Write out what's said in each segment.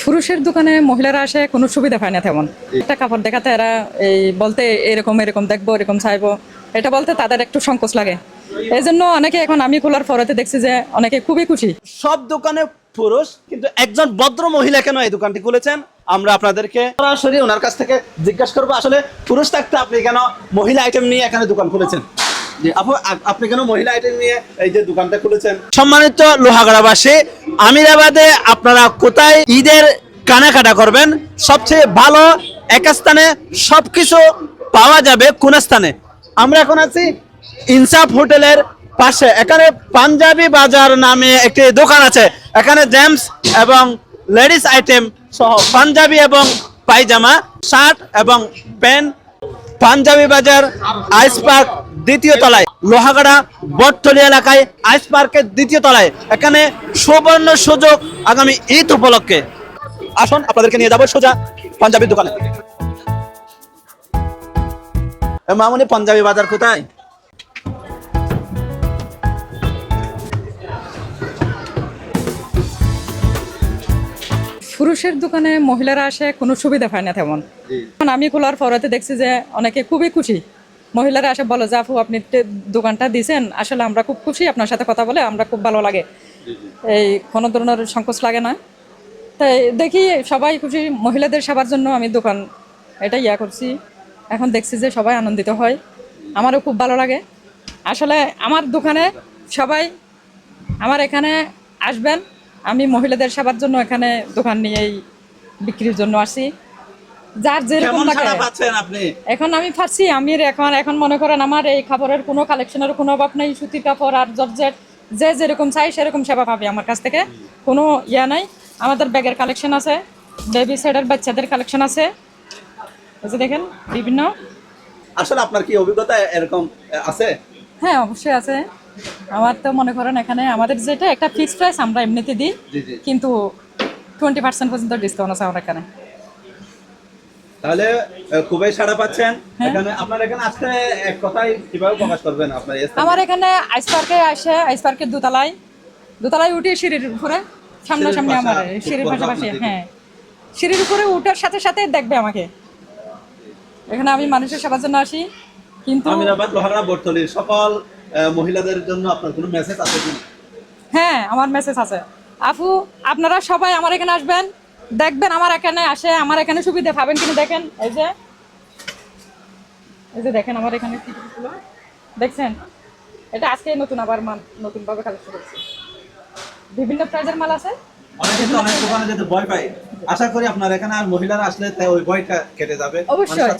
পুরুষের দোকানে মহিলারা আসে কোনো সুবিধা পায় না তেমন। একটা কাপড় দেখাতে এরা এই বলতে এরকম এরকম দেখবো এরকম চাইবো, এটা বলতে তাদের একটু সংকোচ লাগে। এই জন্য অনেকে এখন আমি খোলার পরেতে দেখছি যে অনেকে খুবই খুশি। সব দোকানে পুরুষ, কিন্তু একজন ভদ্র মহিলা কেন এই দোকানটি খুলেছেন আমরা আপনাদেরকে সরাসরি ওনার কাছ থেকে জিজ্ঞাসা করবো। আসলে পুরুষ থাকতে আপনি কেন মহিলা আইটেম নিয়ে এখানে দোকান খুলেছেন? আপনি কেন মহিলা আইটেম নিয়ে এই যে দোকানটা খুলেছেন? সম্মানিত লোহাগড়াবাসী, আমিরাবাদে আপনারা কোথায় ঈদের কেনাকাটা করবেন? সবচেয়ে ভালো এক স্থানে সবকিছু পাওয়া যাবে। কোন স্থানে? আমরা এখন আছি ইনসাফ হোটেলের পাশে। এখানে পাঞ্জাবি বাজার নামে একটি দোকান আছে। এখানে জেমস এবং লেডিস আইটেম সহ পাঞ্জাবি এবং পায়জামা, শার্ট এবং প্যান্ট। পাঞ্জাবি বাজার আইস পার্ক দ্বিতীয় তলায়, লোহাগাড়া বটতলী এলাকায় আইস পার্কের দ্বিতীয় তলায়। এখানে সুবর্ণ সুযোগ আগামী ঈদ উপলক্ষে। আসুন আপনাদেরকে নিয়ে যাবো সোজা পাঞ্জাবির দোকানে। মামুনি, পাঞ্জাবি বাজার কোথায়? পুরুষের দোকানে মহিলারা আসে কোনো সুবিধা পায় না তেমন। এখন আমি খোলার পরেতে দেখছি যে অনেকে খুবই খুশি। মহিলারা আসে বলে যে আপু আপনি দোকানটা দিয়েছেন, আসলে আমরা খুব খুশি, আপনার সাথে কথা বলে আমরা খুব ভালো লাগে, এই কোনো ধরনের সংকোচ লাগে না। তাই দেখি সবাই খুশি। মহিলাদের সেবার জন্য আমি দোকান এটা করছি। এখন দেখছি যে সবাই আনন্দিত হয়, আমারও খুব ভালো লাগে। আসলে আমার দোকানে সবাই আমার এখানে আসবেন। আমি মহিলাদের সেবার জন্য এখানে দোকান নিয়েই বিক্রির জন্য আসি। যার যেরকম লাগে এখন আমি পারছি। আমি এখন মনে করেন আমার এই কাপড়ের কোনো কালেকশনের কোনো অভাব নেই। সুতির কাপড় আর জর্জেট যে যেরকম চাই সেরকম সেবা পাবে আমার কাছ থেকে, কোনো নাই। আমাদের ব্যাগের কালেকশন আছে, বেবি সেটের বাচ্চাদের কালেকশন আছে, এই যে দেখেন বিভিন্ন। আসলে আপনার কি অভিজ্ঞতা এরকম আছে? হ্যাঁ, অবশ্যই আছে। আমার তো মনে করেন এখানে আমাদের যেটা একটা ফিক্সড প্রাইস আমরা এমনিতে দিই, কিন্তু 20% পর্যন্ত ডিসকাউন্ট আছে আমার এখানে। তাহলে খুবই সাড়া পাচ্ছেন এখানে। আপনার এখানে আসতে এক কথাই কিভাবে প্রকাশ করবেন আপনার? আমার এখানে আইস পার্কে আসে, আইস পার্কের দোতলায় উঠে সিঁড়ির উপরে সামনাসামনি আমার সিঁড়ির পাশাপাশি। হ্যাঁ, সিঁড়ির উপরে উঠার সাথে সাথে দেখবে আমাকে। এখানে আমি মানুষের সেবার জন্য আসি। কিন্তু আমিরাবাদ লোহাগড়া বটতলীর সকল মহিলাদের জন্য আপনার কোনো মেসেজ আছে কি? হ্যাঁ, আমার মেসেজ আছে। আপু আপনারা সবাই আমার এখানে আসবেন, দেখবেন আমার এখানে আসে, আমার এখানে সুবিধা পাবেন। কিন্তু দেখেন এই যে দেখেন আমার এখানে টিকিটগুলো দেখছেন, এটা আজকে নতুন আবার নতুন ভাবে কালেকশন করেছি। বিভিন্ন প্রাইজের মাল আছে। অনেকে তো অনেক দোকানে যেতে ভয় পায়। আশা করি আপনার এখানে আর মহিলারা আসলে তাই ওই ভয়টা কেটে যাবে। অবশ্যই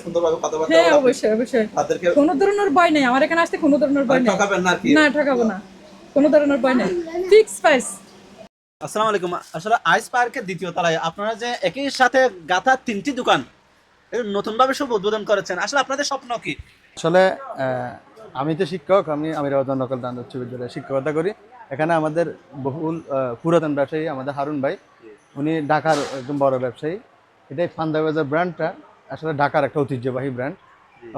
সুন্দরভাবে কথাবার্তা হ্যাঁ, অবশ্যই তাদেরকে কোনো ধরনের ভয় নেই। আমার এখানে আসতে কোনো ধরনের ভয় নেই। ঠকাবেন না কি? না, ঠকাবো না, কোনো ধরনের ভয় নেই। Fix price. আসসালামু আলাইকুম। আসলে আইস পার্কের দ্বিতীয় তলায় আপনারা যে একই সাথে গাথা তিনটি দোকান নতুন ভাবে সব উদ্বোধন করেছেন, আসলে আপনাদের স্বপ্ন কি? আসলে আমি তো শিক্ষক, আমি আমিরাবাদ নকল দান উচ্চ বিদ্যালয়ে শিক্ষকতা করি। এখানে আমাদের বহুল পুরাতন ব্যবসায়ী আমাদের হারুন ভাই, উনি ঢাকার একদম বড় ব্যবসায়ী। এটাই পাঞ্জাবি বাজার ব্র্যান্ডটা আসলে ঢাকার একটা ঐতিহ্যবাহী ব্র্যান্ড।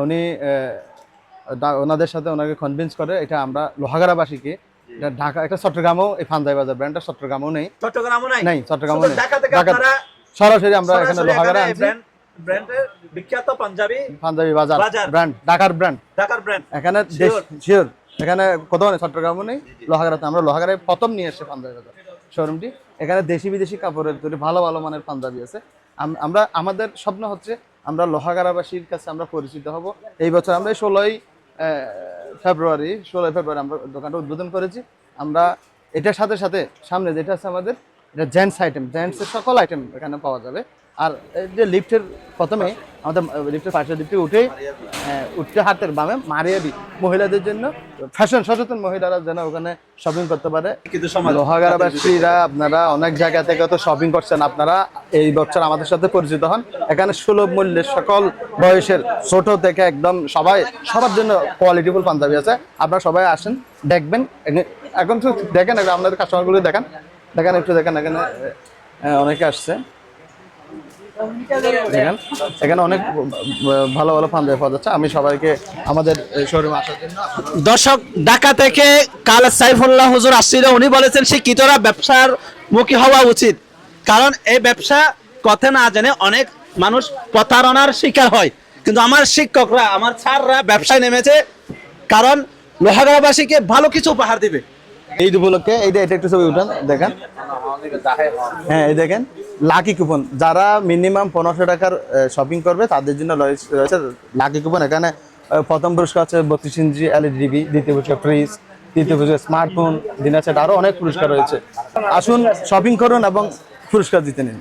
উনি ওনাদের সাথে ওনাকে কনভিন্স করে এটা আমরা লোহাগড়াবাসীকে, এটা ঢাকা একটা চট্টগ্রামও এই পাঞ্জাবি বাজার ব্র্যান্ডটা চট্টগ্রামও নেই, চট্টগ্রামও নেই। ঢাকা সরাসরি আমরা এখানে লোহাগড়া আনছি। ব্র্যান্ডের বিখ্যাত পাঞ্জাবি বাজার ব্র্যান্ড, ঢাকার ব্র্যান্ড। এখানে শিওর এখানে কোথাও নেই, চট্টগ্রামও নেই, লোহাগড়াতে। আমরা লোহাগড়ায় প্রথম নিয়ে এসেছি পাঞ্জাবি বাজার শোরুমটি। এখানে দেশি বিদেশি কাপড়ের তৈরি ভালো ভালো মানের পাঞ্জাবি আছে। আমরা আমাদের স্বপ্ন হচ্ছে আমরা লোহাগড়াবাসীর কাছে আমরা পরিচিত হব। এই বছর আমরা 16ই ফেব্রুয়ারি আমরা দোকানটা উদ্বোধন করেছি। আমরা এটার সাথে সাথে সামনে যেটা আছে আমাদের, এটা জেন্টস আইটেম, জেন্টসের সকল আইটেম এখানে পাওয়া যাবে। আর যে লিফটের প্রথমে আমাদের লিফটের পাশের লিফটে উঠতে হাতের বামে মারিয়াবি মহিলাদের জন্য ফ্যাশন সচেতন মহিলারা যেন ওখানে শপিং করতে পারে। লোহাগড়াবাসীরা আপনারা অনেক জায়গা থেকে তো শপিং করছেন, আপনারা এই বছর আমাদের সাথে পরিচিত হন। এখানে সুলভ মূল্যে সকল বয়সের ছোট থেকে একদম সবার জন্য কোয়ালিটিফুল পাঞ্জাবি আছে। আপনারা সবাই আসেন, দেখবেন। এখন তো দেখেন আপনাদের কাস্টমারগুলো দেখেন একটু দেখেন। এখানে অনেকে আসছে, দেখেন এখানে অনেক ভালো ভালো পাঞ্জাবি পাওয়া যাচ্ছে। আমি সবাইকে আমাদের শোরুমে আসার জন্য। দর্শক, ঢাকা থেকে কাল সাইফুল্লাহ হুজুর আসছিল। উনি বলেছেন শিক্ষিতরা ব্যবসার মুখী হওয়া উচিত। কারণ এই ব্যবসা কথা না জেনে অনেক মানুষ প্রতারণার শিকার হয়। কিন্তু আমার শিক্ষকরা, আমার স্যাররা ব্যবসায় নেমেছে, কারণ লোহাগড়াবাসীকে ভালো কিছু উপহার দিবে। এই উপলক্ষে এটা একটু ছবি উঠান, দেখেন। হ্যাঁ, এই দেখেন লাকি কুপন, যারা মিনিমাম 1500 টাকার শপিং করবে তাদের জন্য রয়েছে লাকি কুপন। এখানে প্রথম পুরস্কার হচ্ছে 32 ইঞ্চি LED টিভি, দ্বিতীয় পুরস্কার ফ্রিজ, তৃতীয় পুরস্কার স্মার্টফোন, ডিনার সেট, আরো অনেক পুরস্কার রয়েছে। আসুন শপিং করুন এবং পুরস্কার জিতে নিন।